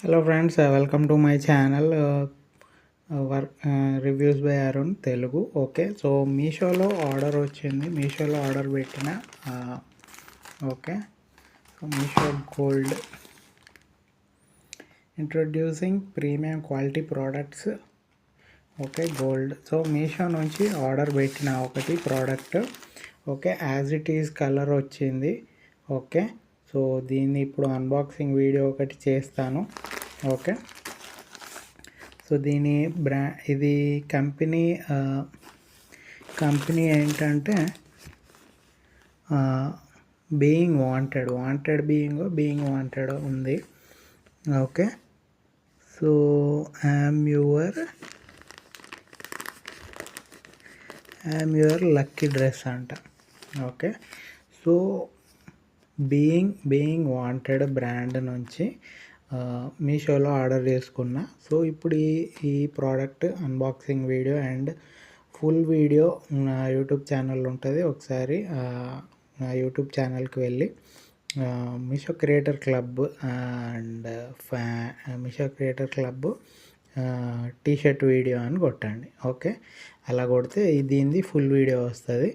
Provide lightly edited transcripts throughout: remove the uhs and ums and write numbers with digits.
Hello friends, welcome to my channel. Work reviews by Arun Telugu. Okay, so మీషోలో order వచ్చింది. మీషోలో order పెట్టిన okay, so Meesho gold introducing premium quality products. Okay, gold. So Meesho నుంచి order పెట్టిన ఒకటి product. Okay, as it is colour వచ్చింది. Okay, so దీన్ని ఇప్పుడు అన్బాక్సింగ్ వీడియో ఒకటి చేస్తాను. ఓకే, సో దీని ఇది కంపెనీ ఏంటంటే బీయింగ్ వాంటెడ్ బీయింగ్ వాంటెడ్ ఉంది. Okay, so I'm your lucky dress అంట. Okay, so being wanted brand నుంచి మీషోలో ఆర్డర్ చేసుకున్నా. సో ఇప్పుడు ఈ product unboxing video and full video నా యూట్యూబ్ ఛానల్ ఉంటుంది. ఒకసారి నా యూట్యూబ్ ఛానల్కి వెళ్ళి Meesho creator club and Meesho creator club T-shirt video అని కొట్టండి. ఓకే, అలా కొడితే దీనిది ఫుల్ వీడియో వస్తుంది.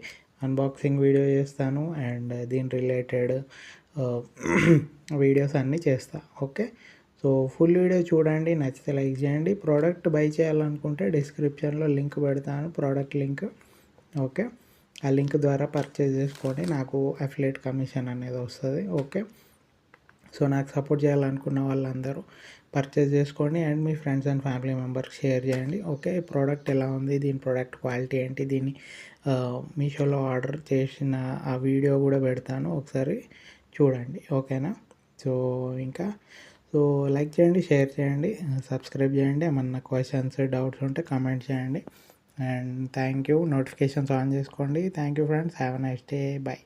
అన్బాక్సింగ్ వీడియో చేస్తాను అండ్ దీని రిలేటెడ్ వీడియోస్ అన్నీ చేస్తా. ఓకే, సో ఫుల్ వీడియో చూడండి, నచ్చితే లైక్ చేయండి. ప్రోడక్ట్ బై చేయాలనుకుంటే డిస్క్రిప్షన్లో లింక్ పెడతాను, ప్రోడక్ట్ లింక్. ఓకే, ఆ లింక్ ద్వారా పర్చేజ్ చేసుకోండి, నాకు అఫిలియేట్ కమిషన్ అనేది వస్తుంది. ఓకే, సో నాకు సపోర్ట్ చేయాలనుకున్న వాళ్ళందరూ పర్చేజ్ చేసుకోండి అండ్ మీ ఫ్రెండ్స్ అండ్ ఫ్యామిలీ మెంబర్కి షేర్ చేయండి. ఓకే, ప్రోడక్ట్ ఎలా ఉంది, దీని ప్రోడక్ట్ క్వాలిటీ ఏంటి, దీన్ని మీషోలో ఆర్డర్ చేసిన ఆ వీడియో కూడా పెడతాను, ఒకసారి చూడండి. ఓకేనా, సో లైక్ చేయండి, షేర్ చేయండి, సబ్స్క్రైబ్ చేయండి. ఏమన్నా క్వశ్చన్స్ డౌట్స్ ఉంటే కామెంట్ చేయండి. And thank you. Notifications on చేసుకోండి. Thank you friends, have a nice day, by.